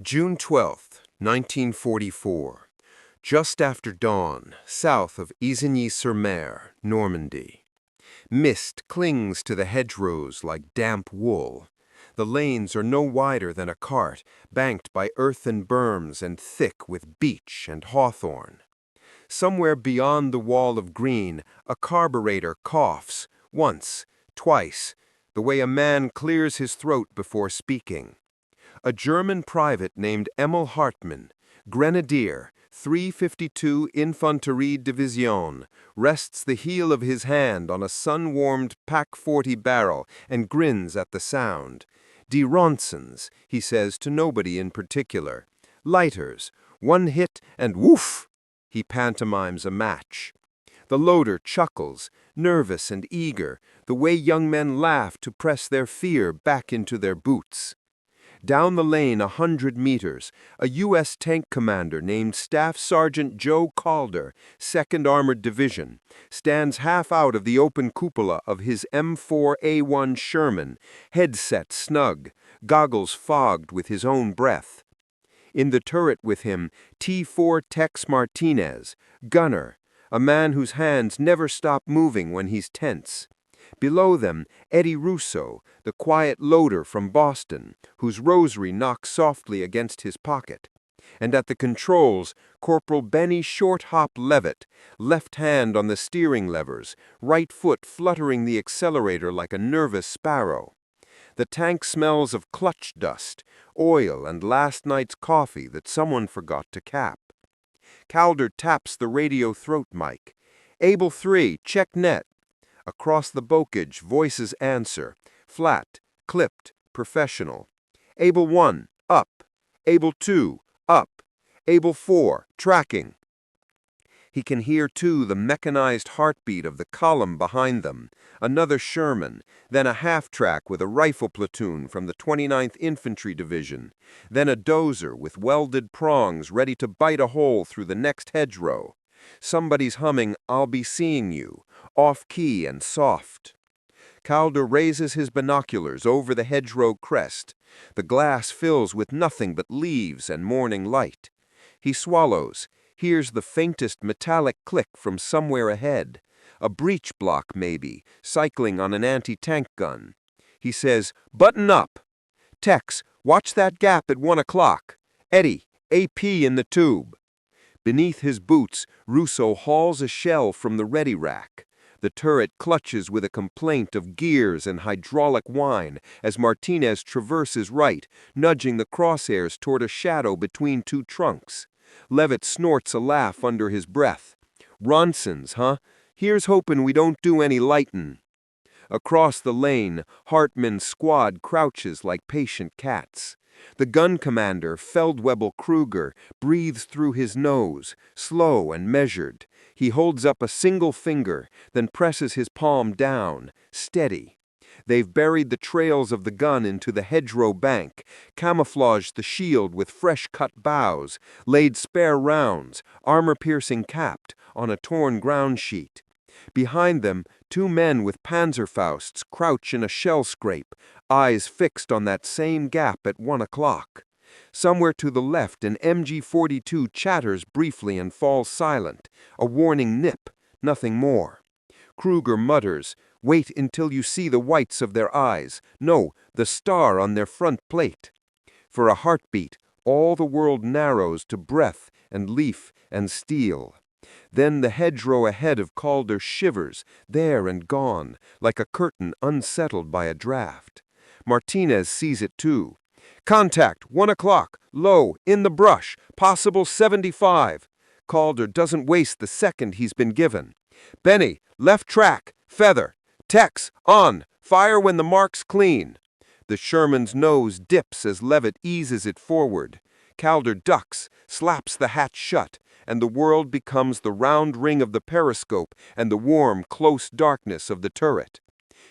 June 12, 1944. Just after dawn, south of Isigny-sur-Mer, Normandy. Mist clings to the hedgerows like damp wool. The lanes are no wider than a cart, banked by earthen berms and thick with beech and hawthorn. Somewhere beyond the wall of green, a carburetor coughs, once, twice, the way a man clears his throat before speaking. A German private named Emil Hartmann, Grenadier, 352 Infanterie Division, rests the heel of his hand on a sun-warmed Pack-40 barrel and grins at the sound. Die Ronsens, he says to nobody in particular. Lighters, one hit and woof! He pantomimes a match. The loader chuckles, nervous and eager, the way young men laugh to press their fear back into their boots. Down the lane 100 meters, a U.S. tank commander named Staff Sergeant Joe Calder, 2nd Armored Division, stands half out of the open cupola of his M4A1 Sherman, head set snug, goggles fogged with his own breath. In the turret with him, T4 Tex Martinez, gunner, a man whose hands never stop moving when he's tense. Below them, Eddie Russo, the quiet loader from Boston, whose rosary knocks softly against his pocket. And at the controls, Corporal Benny Short Hop Levitt, left hand on the steering levers, right foot fluttering the accelerator like a nervous sparrow. The tank smells of clutch dust, oil, and last night's coffee that someone forgot to cap. Calder taps the radio throat mic. Able 3, check net. Across the bocage, voices answer, flat, clipped, professional. Able 1, up. Able 2, up. Able 4, tracking. He can hear, too, the mechanized heartbeat of the column behind them, another Sherman, then a half-track with a rifle platoon from the 29th Infantry Division, then a dozer with welded prongs ready to bite a hole through the next hedgerow. Somebody's humming "I'll Be Seeing You," off-key and soft. Calder raises his binoculars over the hedgerow crest. The glass fills with nothing but leaves and morning light. He swallows, hears the faintest metallic click from somewhere ahead. A breech block, maybe, cycling on an anti-tank gun. He says, "Button up! Tex, watch that gap at 1 o'clock. Eddie, AP in the tube." Beneath his boots, Russo hauls a shell from the ready rack. The turret clutches with a complaint of gears and hydraulic whine as Martinez traverses right, nudging the crosshairs toward a shadow between two trunks. Levitt snorts a laugh under his breath. "Ronsens, huh? Here's hoping we don't do any lightin'." Across the lane, Hartmann's squad crouches like patient cats. The gun commander, Feldwebel Kruger, breathes through his nose, slow and measured. He holds up a single finger, then presses his palm down, steady. They've buried the trails of the gun into the hedgerow bank, camouflaged the shield with fresh-cut boughs, laid spare rounds, armor-piercing capped, on a torn ground sheet. Behind them, 2 men with Panzerfausts crouch in a shell scrape, eyes fixed on that same gap at 1 o'clock. Somewhere to the left, an MG-42 chatters briefly and falls silent, a warning nip, nothing more. Kruger mutters, "Wait until you see the whites of their eyes. No, the star on their front plate." For a heartbeat, all the world narrows to breath and leaf and steel. Then the hedgerow ahead of Calder shivers, there and gone, like a curtain unsettled by a draft. Martinez sees it too. "Contact, 1 o'clock, low, in the brush, possible 75. Calder doesn't waste the second he's been given. "Benny, left track, feather. Tex, on, fire when the mark's clean." The Sherman's nose dips as Levitt eases it forward. Calder ducks, slaps the hatch shut, and the world becomes the round ring of the periscope and the warm, close darkness of the turret.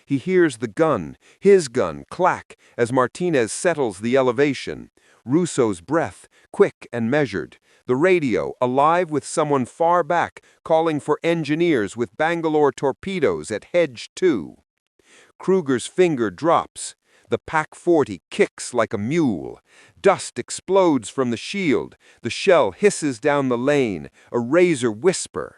He hears the gun, his gun, clack as Martinez settles the elevation. Russo's breath, quick and measured. The radio, alive with someone far back, calling for engineers with Bangalore torpedoes at Hedge 2. Kruger's finger drops. The Pak-40 kicks like a mule. Dust explodes from the shield. The shell hisses down the lane, a razor whisper.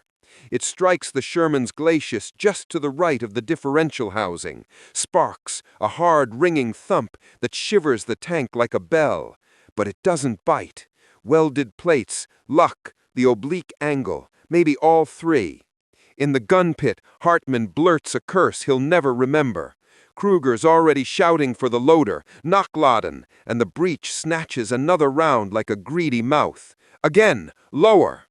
It strikes the Sherman's glacis just to the right of the differential housing. Sparks, a hard ringing thump that shivers the tank like a bell. But it doesn't bite. Welded plates, luck, the oblique angle, maybe all three. In the gun pit, Hartmann blurts a curse he'll never remember. Kruger's already shouting for the loader, Nachladen, and the breech snatches another round like a greedy mouth. Again, lower.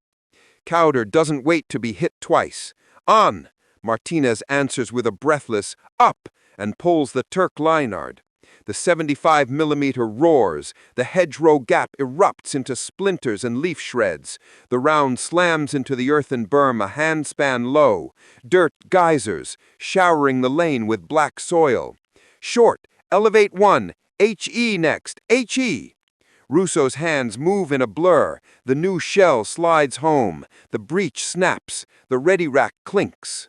Kauder doesn't wait to be hit twice. On! Martinez answers with a breathless up and pulls the Turk Leinard. The 75mm roars, the hedgerow gap erupts into splinters and leaf shreds. The round slams into the earthen berm a handspan low, dirt geysers, showering the lane with black soil. Short, elevate one, HE next, HE! Russo's hands move in a blur, the new shell slides home, the breech snaps, the ready rack clinks.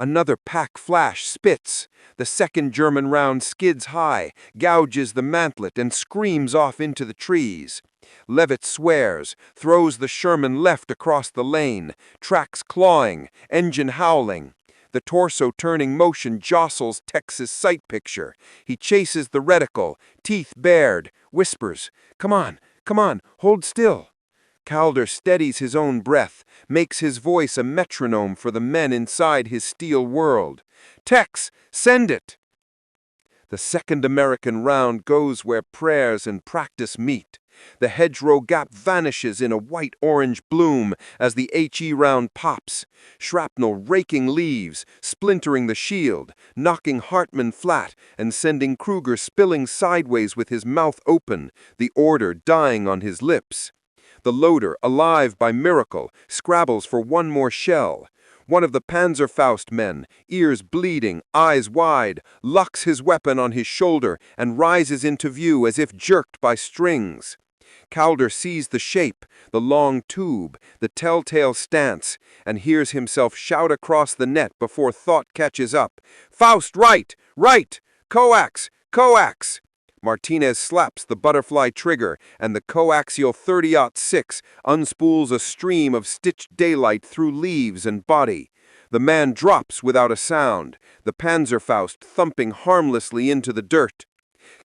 Another Pak flash spits. The second German round skids high, gouges the mantlet, and screams off into the trees. Levitt swears, throws the Sherman left across the lane, tracks clawing, engine howling. The torso-turning motion jostles Tex's sight picture. He chases the reticle, teeth bared, whispers, come on, hold still." Calder steadies his own breath, makes his voice a metronome for the men inside his steel world. "Tex, send it!" The second American round goes where prayers and practice meet. The hedgerow gap vanishes in a white-orange bloom as the HE round pops, shrapnel raking leaves, splintering the shield, knocking Hartmann flat and sending Kruger spilling sideways with his mouth open, the order dying on his lips. The loader, alive by miracle, scrabbles for one more shell. One of the Panzerfaust men, ears bleeding, eyes wide, lucks his weapon on his shoulder and rises into view as if jerked by strings. Calder sees the shape, the long tube, the telltale stance, and hears himself shout across the net before thought catches up. "Faust, right! Right! Coax! Coax!" Martinez slaps the butterfly trigger, and the coaxial 30-06 unspools a stream of stitched daylight through leaves and body. The man drops without a sound, the Panzerfaust thumping harmlessly into the dirt.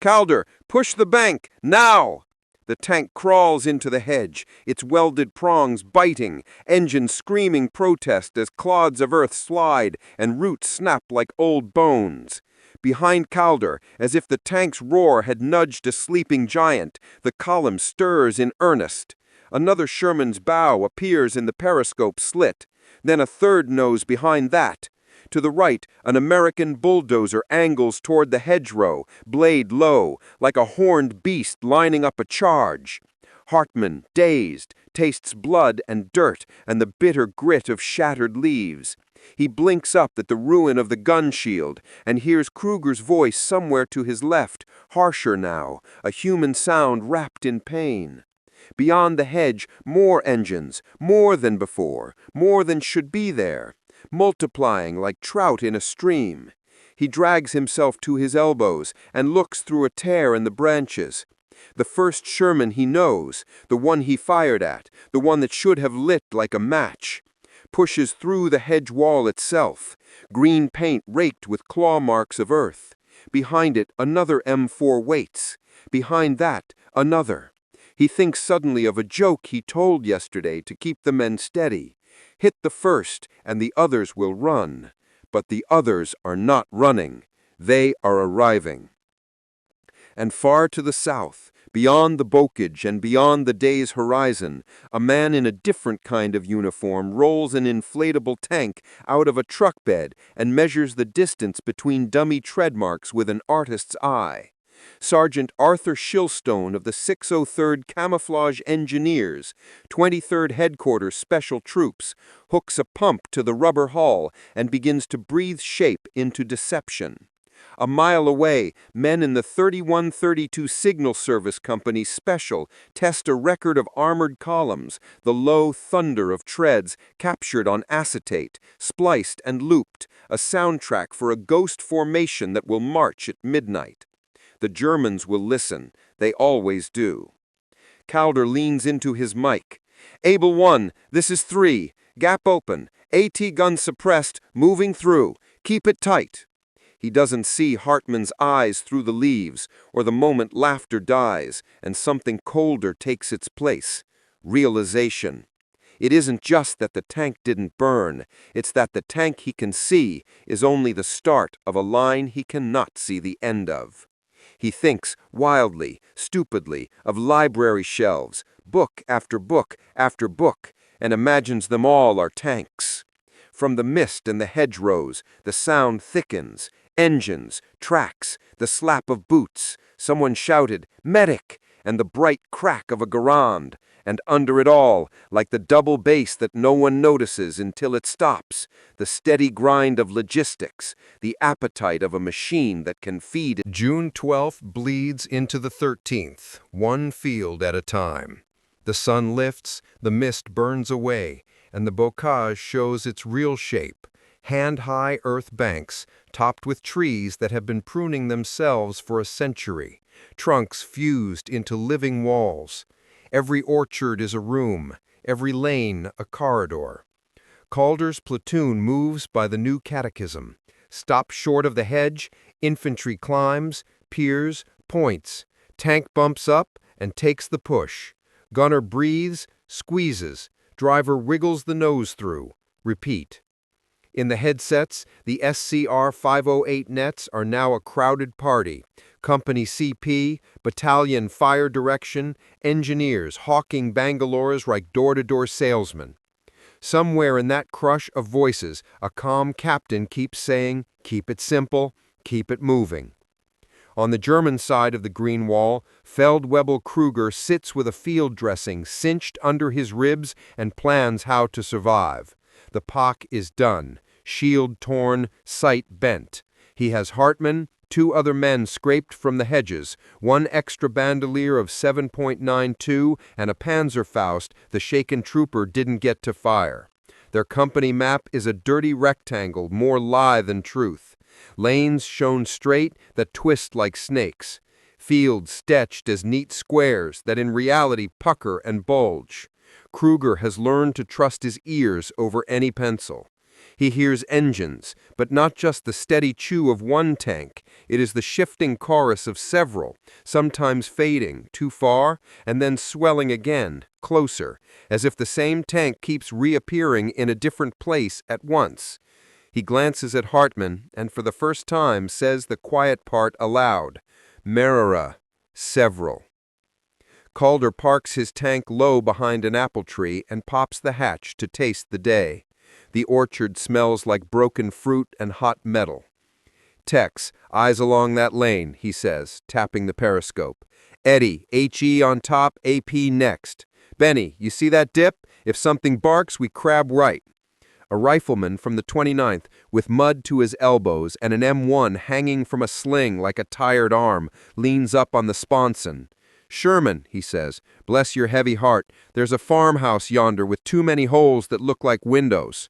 "Calder, push the bank, now!" The tank crawls into the hedge, its welded prongs biting, engine screaming protest as clods of earth slide and roots snap like old bones. Behind Calder, as if the tank's roar had nudged a sleeping giant, the column stirs in earnest. Another Sherman's bow appears in the periscope slit, then a third nose behind that. To the right, an American bulldozer angles toward the hedgerow, blade low, like a horned beast lining up a charge. Hartmann, dazed, tastes blood and dirt and the bitter grit of shattered leaves. He blinks up at the ruin of the gun shield and hears Kruger's voice somewhere to his left, harsher now, a human sound wrapped in pain. Beyond the hedge, more engines, more than before, more than should be there, multiplying like trout in a stream. He drags himself to his elbows and looks through a tear in the branches. The first Sherman he knows, the one he fired at, the one that should have lit like a match, pushes through the hedge wall itself, green paint raked with claw marks of earth. Behind it, another M4 waits. Behind that, another. He thinks suddenly of a joke he told yesterday to keep the men steady. Hit the first, and the others will run. But the others are not running. They are arriving. And far to the south, beyond the bocage and beyond the day's horizon, a man in a different kind of uniform rolls an inflatable tank out of a truck bed and measures the distance between dummy tread marks with an artist's eye. Sergeant Arthur Shilstone of the 603rd Camouflage Engineers, 23rd Headquarters Special Troops, hooks a pump to the rubber hull and begins to breathe shape into deception. A mile away, men in the 3132 Signal Service Company Special test a record of armored columns, the low thunder of treads captured on acetate, spliced and looped, a soundtrack for a ghost formation that will march at midnight. The Germans will listen. They always do. Calder leans into his mic. Able 1, this is 3. Gap open. AT gun suppressed, moving through. Keep it tight. He doesn't see Hartman's eyes through the leaves, or the moment laughter dies and something colder takes its place. Realization. It isn't just that the tank didn't burn, it's that the tank he can see is only the start of a line he cannot see the end of. He thinks wildly, stupidly, of library shelves, book after book after book, and imagines them all are tanks. From the mist and the hedgerows, the sound thickens. Engines, tracks, the slap of boots. Someone shouted, "Medic!" and the bright crack of a Garand. And under it all, like the double bass that no one notices until it stops, the steady grind of logistics, the appetite of a machine that can feed. June 12th bleeds into the 13th, one field at a time. The sun lifts, the mist burns away, and the bocage shows its real shape. Hand-high earth banks, topped with trees that have been pruning themselves for a century, trunks fused into living walls. Every orchard is a room, every lane a corridor. Calder's platoon moves by the new catechism. Stop short of the hedge, infantry climbs, peers, points. Tank bumps up and takes the push. Gunner breathes, squeezes. Driver wiggles the nose through. Repeat. In the headsets, the SCR 508 nets are now a crowded party. Company CP, battalion fire direction, engineers hawking Bangalores like door-to-door salesmen. Somewhere in that crush of voices, a calm captain keeps saying, "Keep it simple, keep it moving." On the German side of the green wall, Feldwebel Kruger sits with a field dressing cinched under his ribs and plans how to survive. The POC is done, shield torn, sight bent. He has Hartman, 2 other men scraped from the hedges, 1 extra bandolier of 7.92, and a Panzerfaust the shaken trooper didn't get to fire. Their company map is a dirty rectangle, more lie than truth. Lanes shown straight that twist like snakes. Fields sketched as neat squares that in reality pucker and bulge. Kruger has learned to trust his ears over any pencil. He hears engines, but not just the steady chew of one tank. It is the shifting chorus of several, sometimes fading too far and then swelling again, closer, as if the same tank keeps reappearing in a different place at once. He glances at Hartman and for the first time says the quiet part aloud. Merera, several. Calder parks his tank low behind an apple tree and pops the hatch to taste the day. The orchard smells like broken fruit and hot metal. Tex, eyes along that lane, he says, tapping the periscope. Eddie, HE on top, AP next. Benny, you see that dip? If something barks, we crab right. A rifleman from the 29th, with mud to his elbows and an M1 hanging from a sling like a tired arm, leans up on the sponson. Sherman, he says, bless your heavy heart, there's a farmhouse yonder with too many holes that look like windows.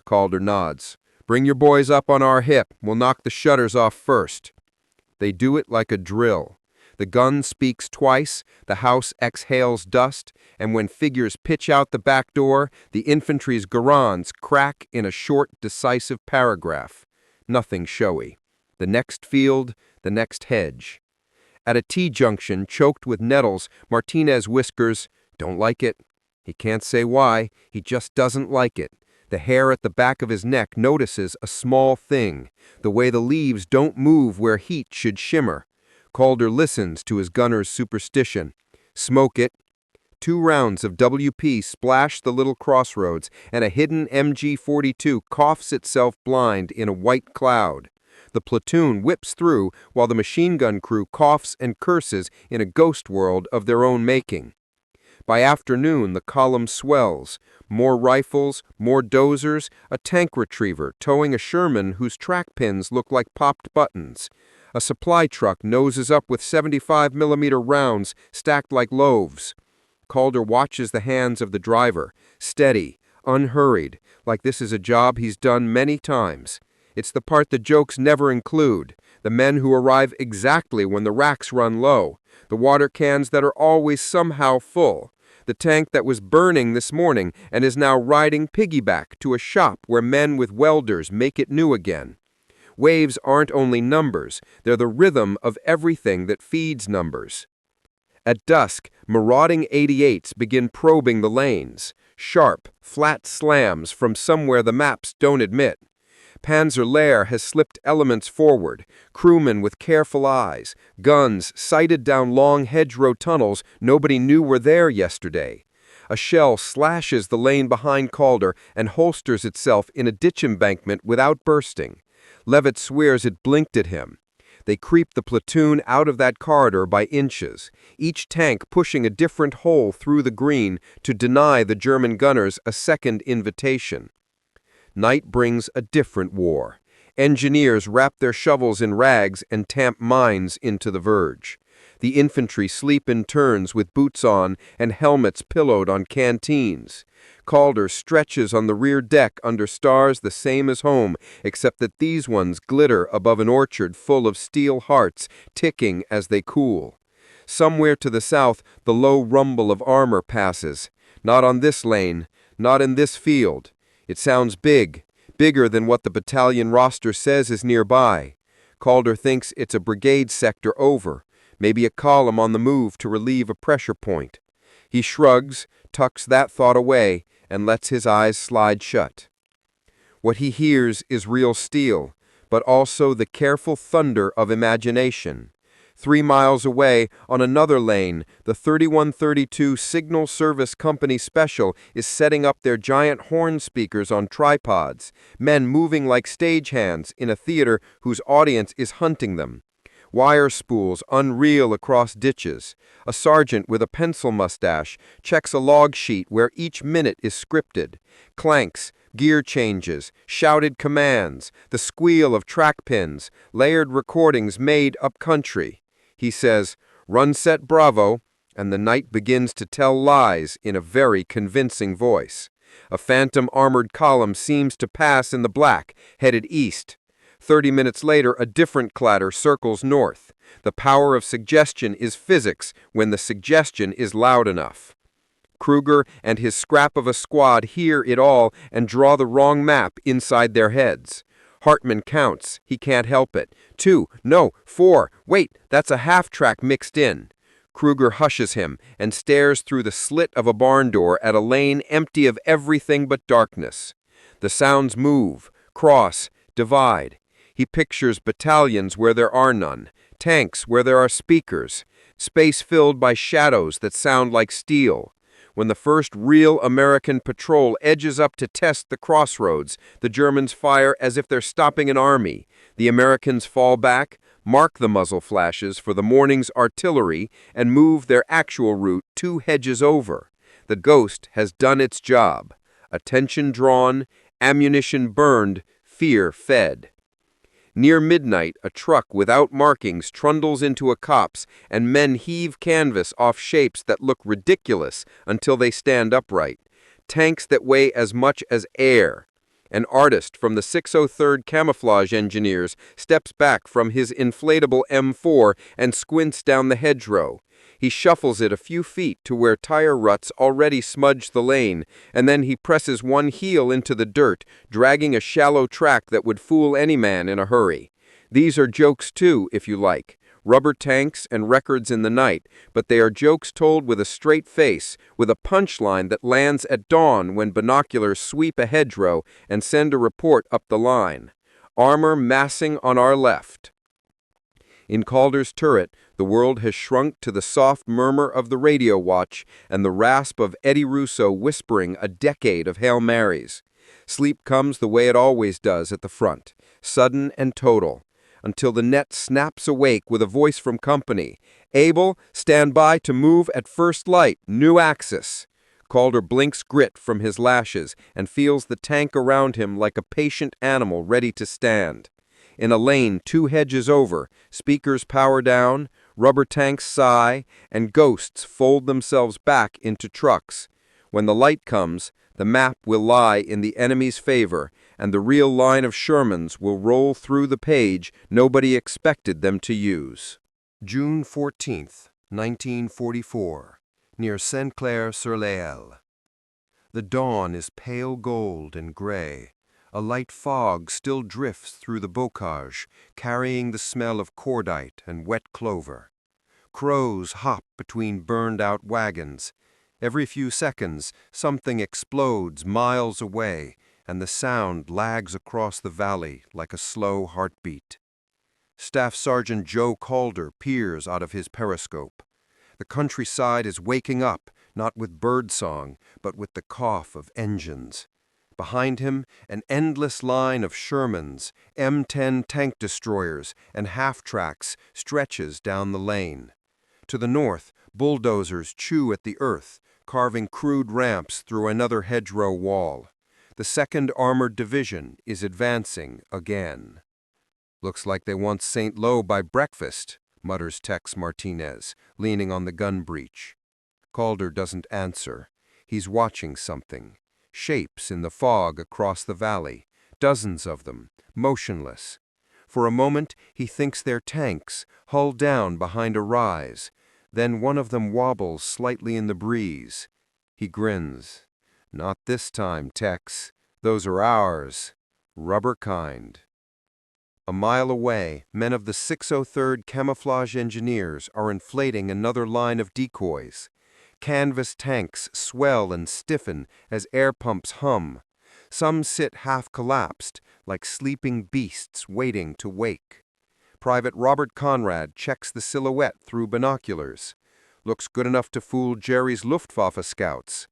Calder nods. Bring your boys up on our hip. We'll knock the shutters off first. They do it like a drill. The gun speaks twice, the house exhales dust, and when figures pitch out the back door, the infantry's Garands crack in a short, decisive paragraph. Nothing showy. The next field, the next hedge. At a T-junction choked with nettles, Martinez whispers, "Don't like it." He can't say why, he just doesn't like it. The hair at the back of his neck notices a small thing, the way the leaves don't move where heat should shimmer. Calder listens to his gunner's superstition. Smoke it. 2 rounds of WP splash the little crossroads, and a hidden MG-42 coughs itself blind in a white cloud. The platoon whips through while the machine gun crew coughs and curses in a ghost world of their own making. By afternoon, the column swells. More rifles, more dozers, a tank retriever towing a Sherman whose track pins look like popped buttons. A supply truck noses up with 75mm rounds stacked like loaves. Calder watches the hands of the driver, steady, unhurried, like this is a job he's done many times. It's the part the jokes never include, the men who arrive exactly when the racks run low, the water cans that are always somehow full, the tank that was burning this morning and is now riding piggyback to a shop where men with welders make it new again. Waves aren't only numbers, they're the rhythm of everything that feeds numbers. At dusk, marauding 88s begin probing the lanes, sharp, flat slams from somewhere the maps don't admit. Panzer Lehr has slipped elements forward, crewmen with careful eyes, guns sighted down long hedgerow tunnels nobody knew were there yesterday. A shell slashes the lane behind Calder and holsters itself in a ditch embankment without bursting. Levitt swears it blinked at him. They creep the platoon out of that corridor by inches, each tank pushing a different hole through the green to deny the German gunners a second invitation. Night brings a different war. Engineers wrap their shovels in rags and tamp mines into the verge. The infantry sleep in turns with boots on and helmets pillowed on canteens. Calder stretches on the rear deck under stars the same as home, except that these ones glitter above an orchard full of steel hearts ticking as they cool. Somewhere to the south, the low rumble of armor passes. Not on this lane, not in this field. It sounds big, bigger than what the battalion roster says is nearby. Calder thinks it's a brigade sector over, maybe a column on the move to relieve a pressure point. He shrugs, tucks that thought away, and lets his eyes slide shut. What he hears is real steel, but also the careful thunder of imagination. 3 miles away, on another lane, the 3132 Signal Service Company Special is setting up their giant horn speakers on tripods, men moving like stagehands in a theater whose audience is hunting them. Wire spools unreel across ditches. A sergeant with a pencil mustache checks a log sheet where each minute is scripted. Clanks, gear changes, shouted commands, the squeal of track pins, layered recordings made up country. He says, "Run set Bravo," and the night begins to tell lies in a very convincing voice. A phantom armored column seems to pass in the black, headed east. 30 minutes later, a different clatter circles north. The power of suggestion is physics when the suggestion is loud enough. Kruger and his scrap of a squad hear it all and draw the wrong map inside their heads. Hartman counts. He can't help it. 2, no, 4, wait, that's a half-track mixed in. Kruger hushes him and stares through the slit of a barn door at a lane empty of everything but darkness. The sounds move, cross, divide. He pictures battalions where there are none, tanks where there are speakers, space filled by shadows that sound like steel. When the first real American patrol edges up to test the crossroads, the Germans fire as if they're stopping an army. The Americans fall back, mark the muzzle flashes for the morning's artillery, and move their actual route 2 hedges over. The Ghost has done its job. Attention drawn, ammunition burned, fear fed. Near midnight, a truck without markings trundles into a copse, and men heave canvas off shapes that look ridiculous until they stand upright. Tanks that weigh as much as air. An artist from the 603rd Camouflage Engineers steps back from his inflatable M4 and squints down the hedgerow. He shuffles it a few feet to where tire ruts already smudge the lane, and then he presses one heel into the dirt, dragging a shallow track that would fool any man in a hurry. These are jokes too, if you like. Rubber tanks and records in the night, but they are jokes told with a straight face, with a punchline that lands at dawn when binoculars sweep a hedgerow and send a report up the line. Armor massing on our left. In Calder's turret, the world has shrunk to the soft murmur of the radio watch and the rasp of Eddie Russo whispering a decade of Hail Marys. Sleep comes the way it always does at the front, sudden and total, until the net snaps awake with a voice from company. "Able, stand by to move at first light, new axis." Calder blinks grit from his lashes and feels the tank around him like a patient animal ready to stand. In a lane 2 hedges over, speakers power down, rubber tanks sigh, and ghosts fold themselves back into trucks. When the light comes, the map will lie in the enemy's favor, and the real line of Shermans will roll through the page nobody expected them to use. June 14th, 1944, near Saint-Clair-sur-Laelle. The dawn is pale gold and gray. A light fog still drifts through the bocage, carrying the smell of cordite and wet clover. Crows hop between burned-out wagons. Every few seconds, something explodes miles away, and the sound lags across the valley like a slow heartbeat. Staff Sergeant Joe Calder peers out of his periscope. The countryside is waking up, not with birdsong, but with the cough of engines. Behind him, an endless line of Shermans, M10 tank destroyers, and half-tracks stretches down the lane. To the north, bulldozers chew at the earth, carving crude ramps through another hedgerow wall. The 2nd Armored Division is advancing again. "Looks like they want St. Lo by breakfast," mutters Tex Martinez, leaning on the gun breech. Calder doesn't answer. He's watching something. Shapes in the fog across the valley, dozens of them, motionless. For a moment, he thinks they're tanks, hull down behind a rise. Then one of them wobbles slightly in the breeze. He grins. "Not this time, Tex. Those are ours. Rubber kind." A mile away, men of the 603rd Camouflage Engineers are inflating another line of decoys. Canvas tanks swell and stiffen as air pumps hum. Some sit half-collapsed, like sleeping beasts waiting to wake. Private Robert Conrad checks the silhouette through binoculars. Looks good enough to fool Jerry's Luftwaffe scouts.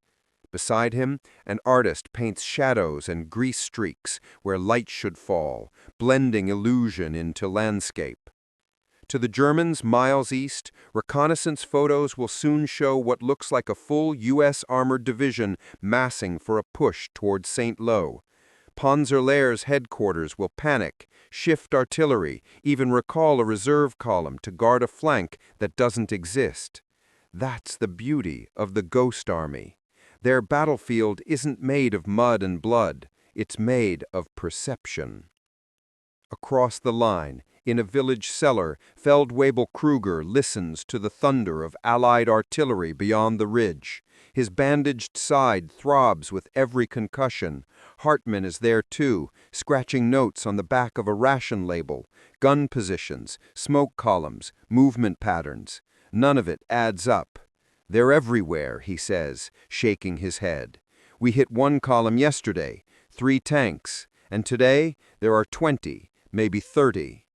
Beside him, an artist paints shadows and grease streaks where light should fall, blending illusion into landscape. To the Germans miles east, reconnaissance photos will soon show what looks like a full U.S. Armored Division massing for a push toward St. Lo. Panzerlehr's headquarters will panic, shift artillery, even recall a reserve column to guard a flank that doesn't exist. That's the beauty of the Ghost Army. Their battlefield isn't made of mud and blood, it's made of perception. Across the line, in a village cellar, Feldwebel Kruger listens to the thunder of Allied artillery beyond the ridge. His bandaged side throbs with every concussion. Hartman is there too, scratching notes on the back of a ration label, gun positions, smoke columns, movement patterns. None of it adds up. "They're everywhere," he says, shaking his head. "We hit one column yesterday, 3 tanks, and today there are 20, maybe 30.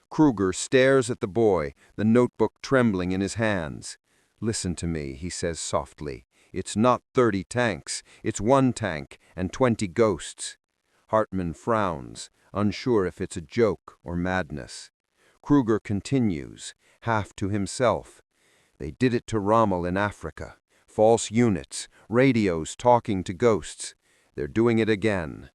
Kruger stares at the boy, the notebook trembling in his hands. "Listen to me," he says softly. "It's not 30 tanks, it's 1 tank and 20 ghosts." Hartman frowns, unsure if it's a joke or madness. Kruger continues, half to himself. "They did it to Rommel in Africa. False units, radios talking to ghosts. They're doing it again."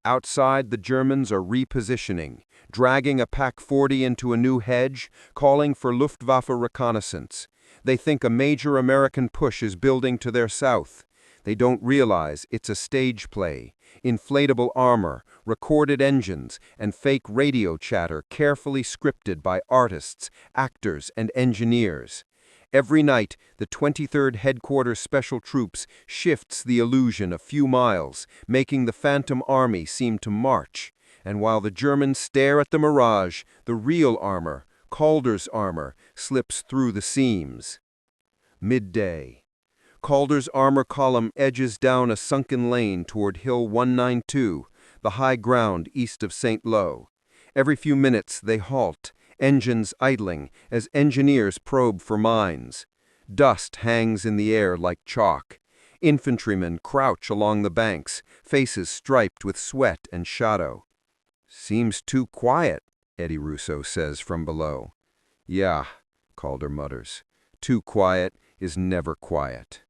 Outside, the Germans are repositioning, dragging a Pak-40 into a new hedge, calling for Luftwaffe reconnaissance. They think a major American push is building to their south. They don't realize it's a stage play. Inflatable armor, recorded engines, and fake radio chatter carefully scripted by artists, actors, and engineers. Every night, the 23rd Headquarters Special Troops shifts the illusion a few miles, making the Phantom Army seem to march. And while the Germans stare at the mirage, the real armor, Calder's armor, slips through the seams. Midday. Calder's armor column edges down a sunken lane toward Hill 192, the high ground east of St. Lo. Every few minutes they halt, engines idling as engineers probe for mines. Dust hangs in the air like chalk. Infantrymen crouch along the banks, faces striped with sweat and shadow. "Seems too quiet," Eddie Russo says from below. "Yeah," Calder mutters. "Too quiet is never quiet."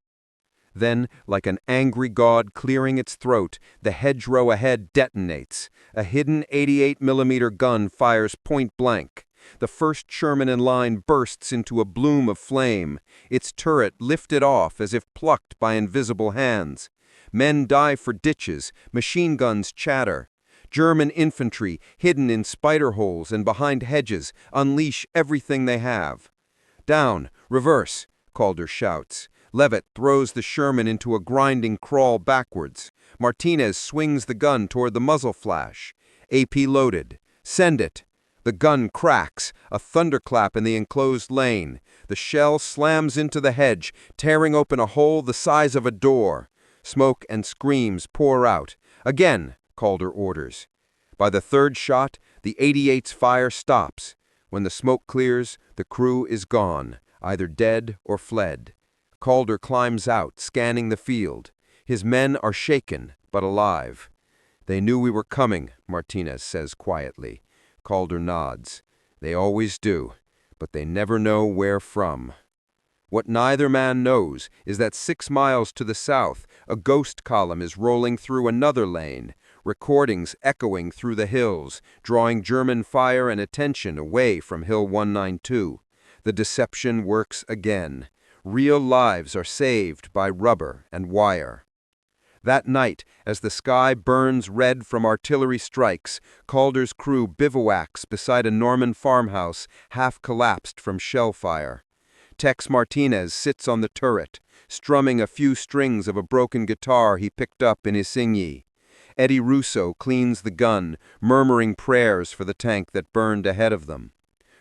Then, like an angry god clearing its throat, the hedgerow ahead detonates. A hidden 88mm gun fires point blank. The first Sherman in line bursts into a bloom of flame, its turret lifted off as if plucked by invisible hands. Men dive for ditches, machine guns chatter. German infantry, hidden in spider holes and behind hedges, unleash everything they have. "Down, reverse," Calder shouts. Levitt throws the Sherman into a grinding crawl backwards. Martinez swings the gun toward the muzzle flash. AP loaded. "Send it." The gun cracks, a thunderclap in the enclosed lane. The shell slams into the hedge, tearing open a hole the size of a door. Smoke and screams pour out. "Again," Calder orders. By the third shot, the 88's fire stops. When the smoke clears, the crew is gone, either dead or fled. Calder climbs out, scanning the field. His men are shaken, but alive. "They knew we were coming," Martinez says quietly. Calder nods. "They always do, but they never know where from." What neither man knows is that 6 miles to the south, a ghost column is rolling through another lane, recordings echoing through the hills, drawing German fire and attention away from Hill 192. The deception works again. Real lives are saved by rubber and wire. That night, as the sky burns red from artillery strikes, Calder's crew bivouacs beside a Norman farmhouse half collapsed from shell fire. Tex Martinez sits on the turret, strumming a few strings of a broken guitar he picked up in Isigny. Eddie Russo cleans the gun, murmuring prayers for the tank that burned ahead of them.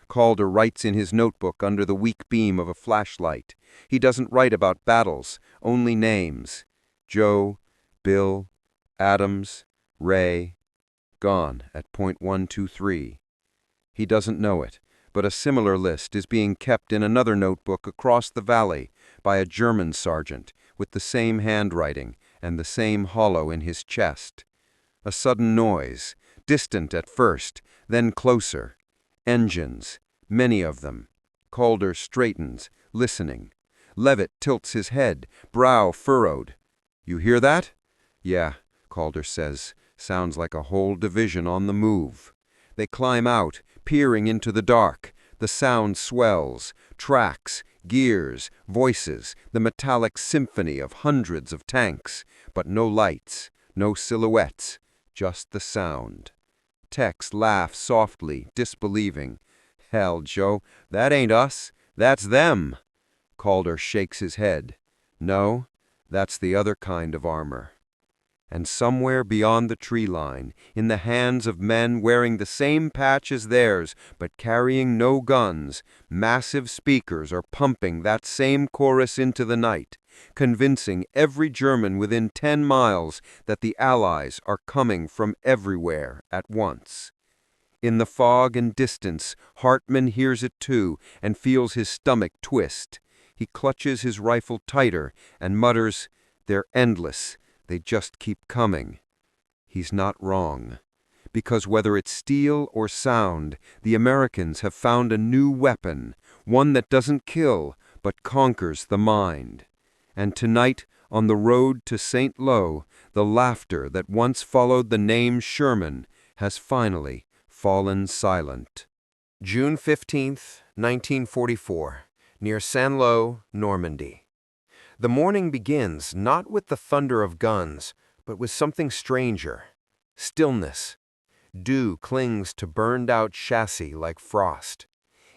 Calder writes in his notebook under the weak beam of a flashlight. He doesn't write about battles, only names. Joe, Bill, Adams, Ray, gone at point 123. He doesn't know it, but a similar list is being kept in another notebook across the valley by a German sergeant with the same handwriting and the same hollow in his chest. A sudden noise, distant at first, then closer. Engines, many of them. Calder straightens, listening. Levitt tilts his head, brow furrowed. "You hear that?" "Yeah," Calder says. "Sounds like a whole division on the move." They climb out, peering into the dark. The sound swells. Tracks, gears, voices, the metallic symphony of hundreds of tanks. But no lights, no silhouettes, just the sound. Tex laughs softly, disbelieving. "Hell, Joe, that ain't us. That's them." Calder shakes his head. "No, that's the other kind of armor." And somewhere beyond the tree line, in the hands of men wearing the same patch as theirs, but carrying no guns, massive speakers are pumping that same chorus into the night, convincing every German within 10 miles that the Allies are coming from everywhere at once. In the fog and distance, Hartmann hears it too and feels his stomach twist. He clutches his rifle tighter and mutters, "They're endless. They just keep coming." He's not wrong. Because whether it's steel or sound, the Americans have found a new weapon, one that doesn't kill, but conquers the mind. And tonight, on the road to St. Lo, the laughter that once followed the name Sherman has finally fallen silent. June 15th, 1944, near Saint-Lô, Normandy. The morning begins not with the thunder of guns, but with something stranger. Stillness. Dew clings to burned-out chassis like frost.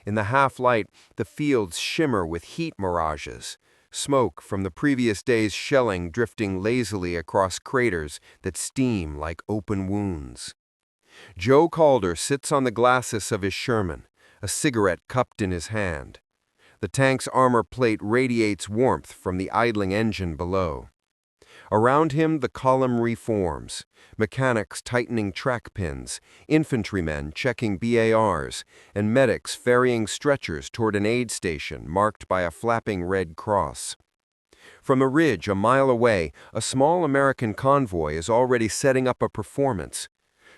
In the half-light, the fields shimmer with heat mirages, smoke from the previous day's shelling drifting lazily across craters that steam like open wounds. Joe Calder sits on the glacis of his Sherman, a cigarette cupped in his hand. The tank's armor plate radiates warmth from the idling engine below. Around him, the column reforms, mechanics tightening track pins, infantrymen checking BARs, and medics ferrying stretchers toward an aid station marked by a flapping red cross. From a ridge a mile away, a small American convoy is already setting up a performance.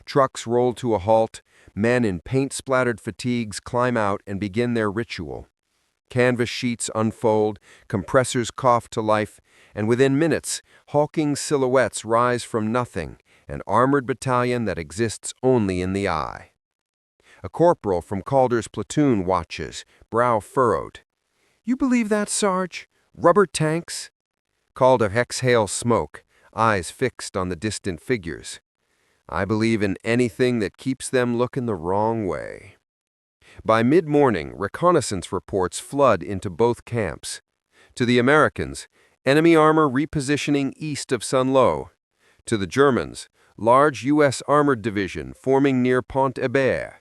Trucks roll to a halt, men in paint-splattered fatigues climb out and begin their ritual. Canvas sheets unfold, compressors cough to life, and within minutes, hulking silhouettes rise from nothing, an armored battalion that exists only in the eye. A corporal from Calder's platoon watches, brow furrowed. "You believe that, Sarge? Rubber tanks?" Calder exhales smoke, eyes fixed on the distant figures. "I believe in anything that keeps them looking the wrong way." By mid-morning, reconnaissance reports flood into both camps. To the Americans, enemy armor repositioning east of Sunlo. To the Germans, large U.S. armored division forming near Pont-Hébert.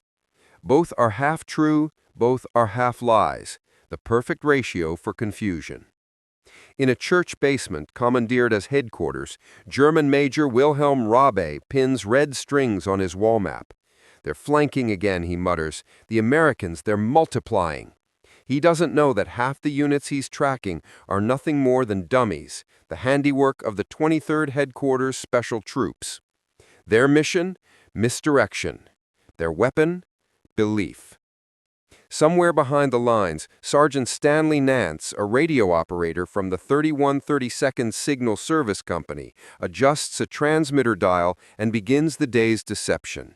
Both are half true, both are half lies, the perfect ratio for confusion. In a church basement commandeered as headquarters, German Major Wilhelm Rabe pins red strings on his wall map. "They're flanking again," he mutters. "The Americans, they're multiplying." He doesn't know that half the units he's tracking are nothing more than dummies, the handiwork of the 23rd Headquarters Special Troops. Their mission? Misdirection. Their weapon? Belief. Somewhere behind the lines, Sergeant Stanley Nance, a radio operator from the 3132nd Signal Service Company, adjusts a transmitter dial and begins the day's deception.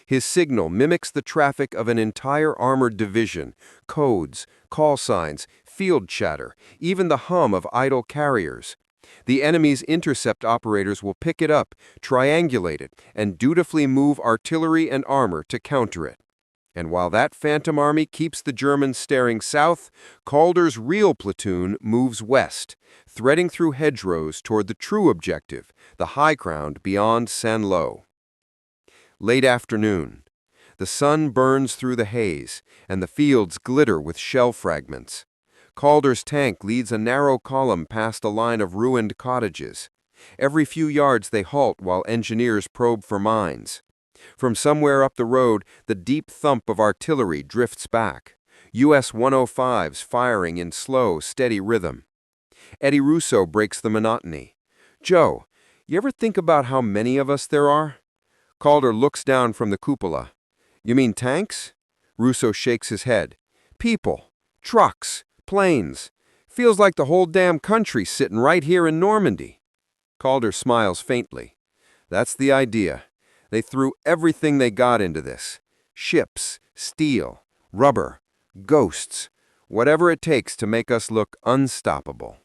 His signal mimics the traffic of an entire armored division, codes, call signs, field chatter, even the hum of idle carriers. The enemy's intercept operators will pick it up, triangulate it, and dutifully move artillery and armor to counter it. And while that phantom army keeps the Germans staring south, Calder's real platoon moves west, threading through hedgerows toward the true objective, the high ground beyond Saint-Lô. Late afternoon. The sun burns through the haze, and the fields glitter with shell fragments. Calder's tank leads a narrow column past a line of ruined cottages. Every few yards they halt while engineers probe for mines. From somewhere up the road, the deep thump of artillery drifts back. US 105s firing in slow, steady rhythm. Eddie Russo breaks the monotony. "Joe, you ever think about how many of us there are?" Calder looks down from the cupola. "You mean tanks?" Russo shakes his head. "People, trucks, planes. Feels like the whole damn country's sitting right here in Normandy." Calder smiles faintly. "That's the idea. They threw everything they got into this. Ships, steel, rubber, ghosts, whatever it takes to make us look unstoppable."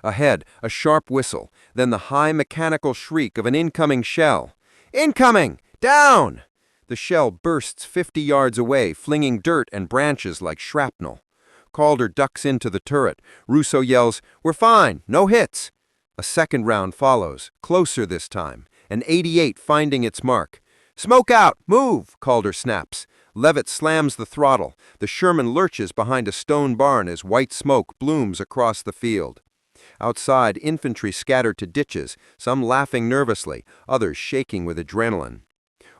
Ahead, a sharp whistle, then the high mechanical shriek of an incoming shell. "Incoming! Down!" The shell bursts 50 yards away, flinging dirt and branches like shrapnel. Calder ducks into the turret. Russo yells, "We're fine, no hits." A second round follows, closer this time, an 88 finding its mark. "Smoke out! Move!" Calder snaps. Levitt slams the throttle. The Sherman lurches behind a stone barn as white smoke blooms across the field. Outside, infantry scattered to ditches, some laughing nervously, others shaking with adrenaline.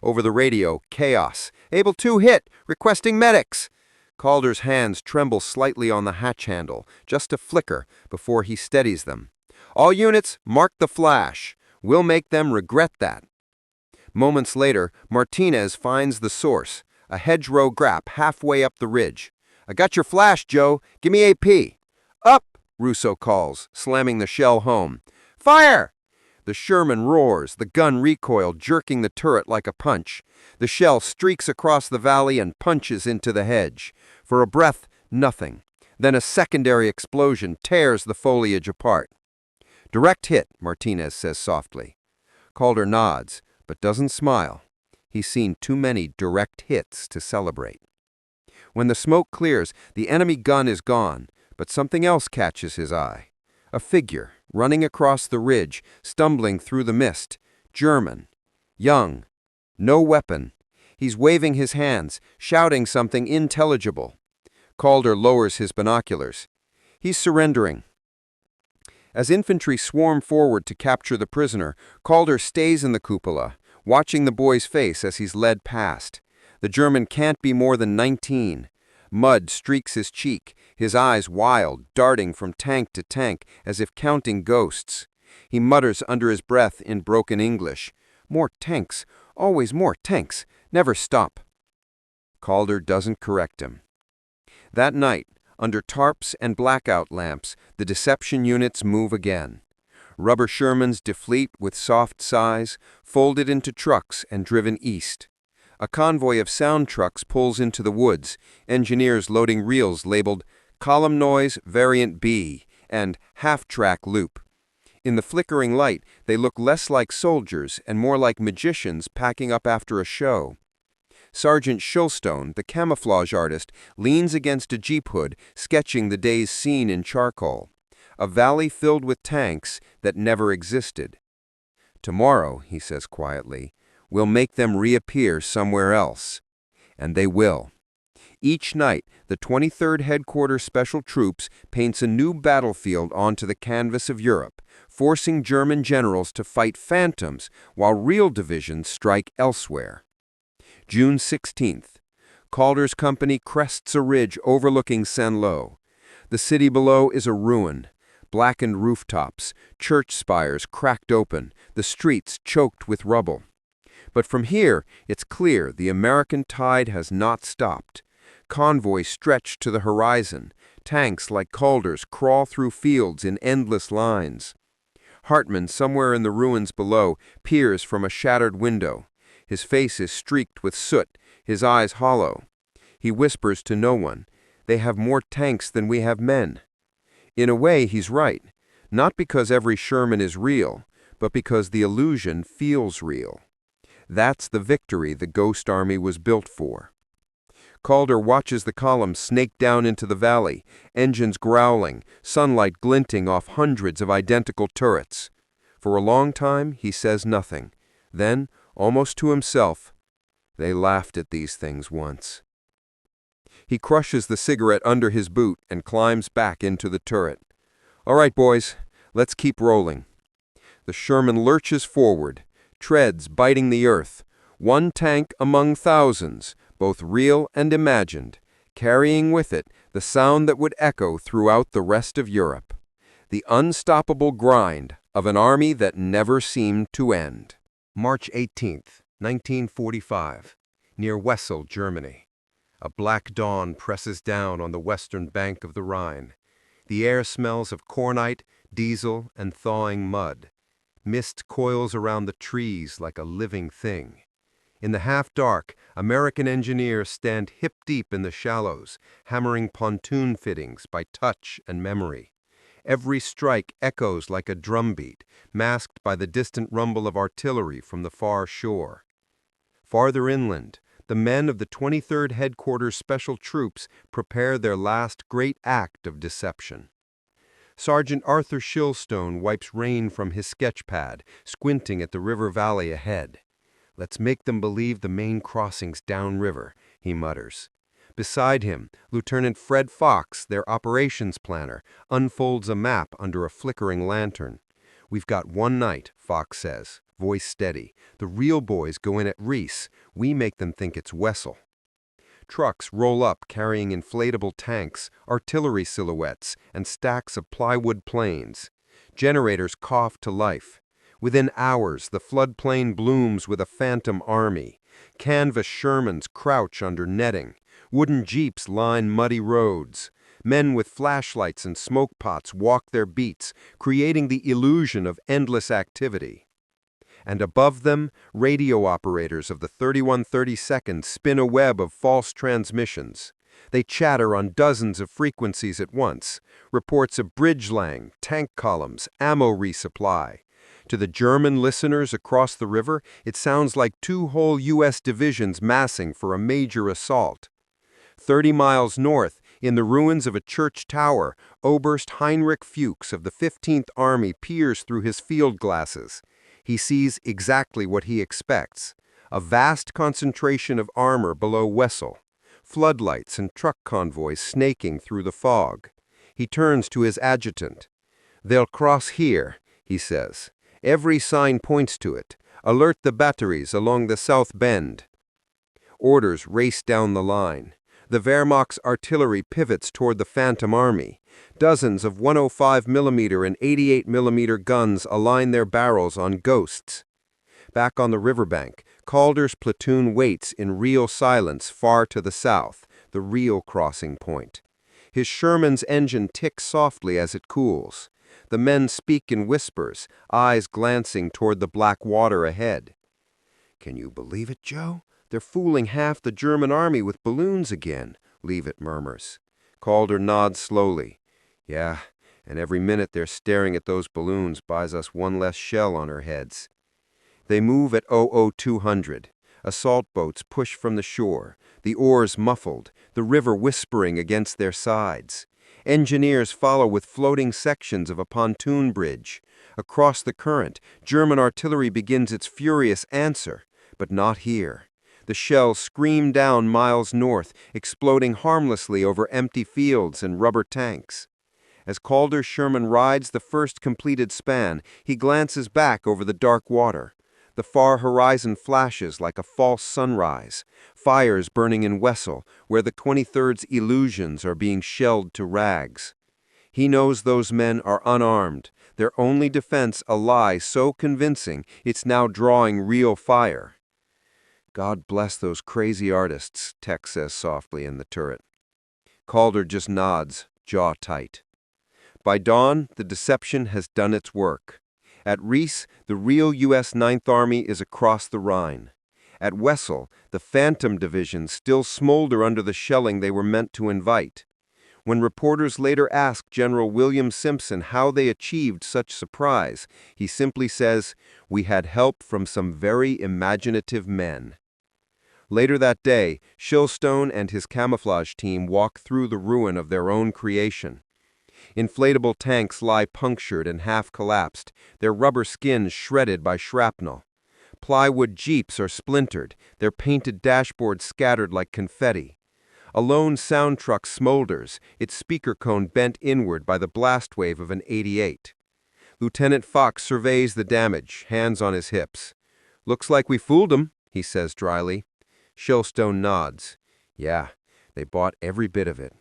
Over the radio, chaos. "Able 2 hit! Requesting medics!" Calder's hands tremble slightly on the hatch handle, just a flicker, before he steadies them. "All units, mark the flash. We'll make them regret that." Moments later, Martinez finds the source, a hedgerow gap halfway up the ridge. "I got your flash, Joe. Give me AP." "Up!" Russo calls, slamming the shell home. "Fire!" The Sherman roars, the gun recoil jerking the turret like a punch. The shell streaks across the valley and punches into the hedge. For a breath, nothing. Then a secondary explosion tears the foliage apart. "Direct hit," Martinez says softly. Calder nods, but doesn't smile. He's seen too many direct hits to celebrate. When the smoke clears, the enemy gun is gone, but something else catches his eye. A figure, running across the ridge, stumbling through the mist. German. Young. No weapon. He's waving his hands, shouting something intelligible. Calder lowers his binoculars. He's surrendering. As infantry swarm forward to capture the prisoner, Calder stays in the cupola, watching the boy's face as he's led past. The German can't be more than 19. Mud streaks his cheek, his eyes wild, darting from tank to tank as if counting ghosts. He mutters under his breath in broken English, "More tanks, always more tanks, never stop." Calder doesn't correct him. That night, under tarps and blackout lamps, the deception units move again. Rubber Shermans defleet with soft sighs, folded into trucks and driven east. A convoy of sound trucks pulls into the woods, engineers loading reels labeled Column Noise Variant B and Half-Track Loop. In the flickering light, they look less like soldiers and more like magicians packing up after a show. Sergeant Shilstone, the camouflage artist, leans against a jeep hood, sketching the day's scene in charcoal. A valley filled with tanks that never existed. Tomorrow, he says quietly, we'll make them reappear somewhere else. And they will. Each night, the 23rd Headquarters Special Troops paints a new battlefield onto the canvas of Europe, forcing German generals to fight phantoms while real divisions strike elsewhere. June 16th. Calder's company crests a ridge overlooking Saint-Lô. The city below is a ruin. Blackened rooftops, church spires cracked open, the streets choked with rubble. But from here, it's clear the American tide has not stopped. Convoys stretch to the horizon. Tanks like Calder's crawl through fields in endless lines. Hartmann, somewhere in the ruins below, peers from a shattered window. His face is streaked with soot, his eyes hollow. He whispers to no one, "They have more tanks than we have men." In a way, he's right. Not because every Sherman is real, but because the illusion feels real. That's the victory the Ghost Army was built for. Calder watches the column snake down into the valley, engines growling, sunlight glinting off hundreds of identical turrets. For a long time, he says nothing. Then, almost to himself, "They laughed at these things once." He crushes the cigarette under his boot and climbs back into the turret. "All right, boys, let's keep rolling." The Sherman lurches forward, treads biting the earth, one tank among thousands, both real and imagined, carrying with it the sound that would echo throughout the rest of Europe. The unstoppable grind of an army that never seemed to end. March 18th, 1945, near Wessel, Germany. A black dawn presses down on the western bank of the Rhine. The air smells of cornite, diesel, and thawing mud. Mist coils around the trees like a living thing. In the half-dark, American engineers stand hip-deep in the shallows, hammering pontoon fittings by touch and memory. Every strike echoes like a drumbeat, masked by the distant rumble of artillery from the far shore. Farther inland, the men of the 23rd Headquarters Special Troops prepare their last great act of deception. Sergeant Arthur Shilstone wipes rain from his sketch pad, squinting at the river valley ahead. "Let's make them believe the main crossing's downriver," he mutters. Beside him, Lieutenant Fred Fox, their operations planner, unfolds a map under a flickering lantern. "We've got one night," Fox says, voice steady. "The real boys go in at Reese. We make them think it's Wessel." Trucks roll up carrying inflatable tanks, artillery silhouettes, and stacks of plywood planes. Generators cough to life. Within hours, the floodplain blooms with a phantom army. Canvas Shermans crouch under netting. Wooden jeeps line muddy roads. Men with flashlights and smoke pots walk their beats, creating the illusion of endless activity. And above them, radio operators of the 3132nd spin a web of false transmissions. They chatter on dozens of frequencies at once. Reports of bridge lang, tank columns, ammo resupply. To the German listeners across the river, it sounds like 2 whole U.S. divisions massing for a major assault. 30 miles north, in the ruins of a church tower, Oberst Heinrich Fuchs of the 15th Army peers through his field glasses. He sees exactly what he expects: a vast concentration of armor below Wessel, floodlights and truck convoys snaking through the fog. He turns to his adjutant. "They'll cross here," he says. "Every sign points to it. Alert the batteries along the south bend." Orders race down the line. The Wehrmacht's artillery pivots toward the Phantom Army. Dozens of 105mm and 88mm guns align their barrels on Ghosts. Back on the riverbank, Calder's platoon waits in real silence far to the south, the real crossing point. His Sherman's engine ticks softly as it cools. The men speak in whispers, eyes glancing toward the black water ahead. "Can you believe it, Joe? They're fooling half the German army with balloons again, Leavitt murmurs. Calder nods slowly. Yeah, and every minute they're staring at those balloons buys us one less shell on our heads. They move at 00200. Assault boats push from the shore, the oars muffled, the river whispering against their sides. Engineers follow with floating sections of a pontoon bridge. Across the current, German artillery begins its furious answer, but not here. The shells scream down miles north, exploding harmlessly over empty fields and rubber tanks. As Calder's Sherman rides the first completed span, he glances back over the dark water. The far horizon flashes like a false sunrise, fires burning in Wesel, where the 23rd's illusions are being shelled to rags. He knows those men are unarmed, their only defense a lie so convincing it's now drawing real fire. God bless those crazy artists, Tex says softly in the turret. Calder just nods, jaw tight. By dawn, the deception has done its work. At Ries, the real U.S. Ninth Army is across the Rhine. At Wesel, the Phantom divisions still smolder under the shelling they were meant to invite. When reporters later ask General William Simpson how they achieved such surprise, he simply says, "We had help from some very imaginative men." Later that day, Shilstone and his camouflage team walk through the ruin of their own creation. Inflatable tanks lie punctured and half-collapsed, their rubber skins shredded by shrapnel. Plywood jeeps are splintered, their painted dashboards scattered like confetti. A lone sound truck smolders, its speaker cone bent inward by the blast wave of an 88. Lieutenant Fox surveys the damage, hands on his hips. "Looks like we fooled 'em," he says dryly. Shilstone nods. "Yeah, they bought every bit of it."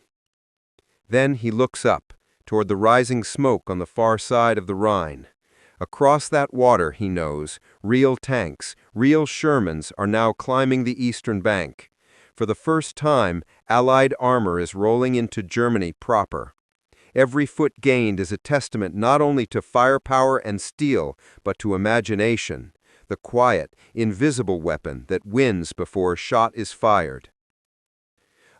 Then he looks up, toward the rising smoke on the far side of the Rhine. Across that water, he knows, real tanks, real Shermans are now climbing the eastern bank. For the first time, Allied armor is rolling into Germany proper. Every foot gained is a testament not only to firepower and steel, but to imagination, the quiet, invisible weapon that wins before a shot is fired.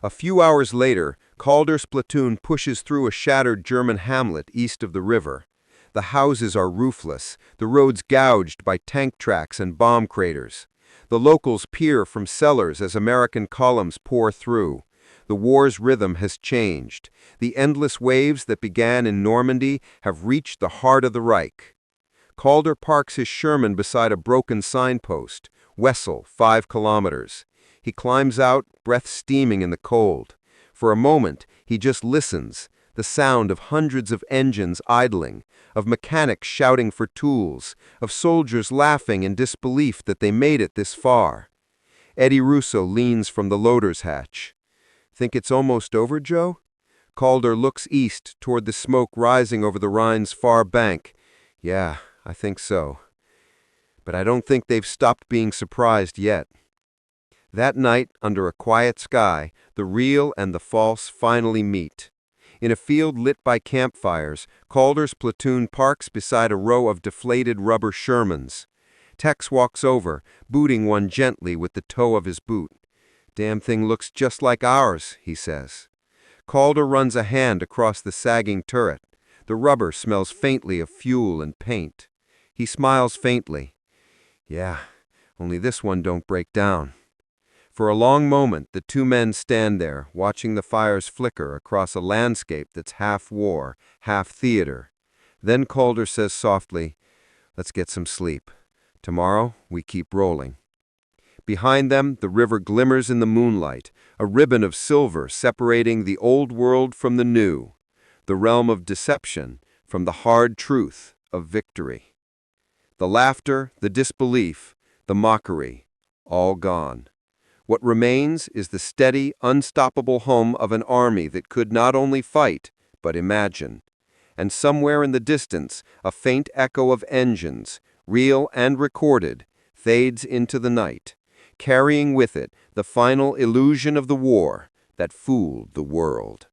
A few hours later, Calder's platoon pushes through a shattered German hamlet east of the river. The houses are roofless, the roads gouged by tank tracks and bomb craters. The locals peer from cellars as American columns pour through. The war's rhythm has changed. The endless waves that began in Normandy have reached the heart of the Reich. Calder parks his Sherman beside a broken signpost, Wesel, 5 kilometers. He climbs out, breath steaming in the cold. For a moment, he just listens, the sound of hundreds of engines idling, of mechanics shouting for tools, of soldiers laughing in disbelief that they made it this far. Eddie Russo leans from the loader's hatch. "Think it's almost over, Joe?" Calder looks east toward the smoke rising over the Rhine's far bank. "Yeah, I think so. But I don't think they've stopped being surprised yet." That night, under a quiet sky, the real and the false finally meet. In a field lit by campfires, Calder's platoon parks beside a row of deflated rubber Shermans. Tex walks over, booting one gently with the toe of his boot. "Damn thing looks just like ours," he says. Calder runs a hand across the sagging turret. The rubber smells faintly of fuel and paint. He smiles faintly. "Yeah, only this one don't break down." For a long moment, the two men stand there, watching the fires flicker across a landscape that's half war, half theater. Then Calder says softly, "Let's get some sleep. Tomorrow, we keep rolling." Behind them, the river glimmers in the moonlight, a ribbon of silver separating the old world from the new, the realm of deception from the hard truth of victory. The laughter, the disbelief, the mockery, all gone. What remains is the steady, unstoppable hum of an army that could not only fight, but imagine. And somewhere in the distance, a faint echo of engines, real and recorded, fades into the night, carrying with it the final illusion of the war that fooled the world.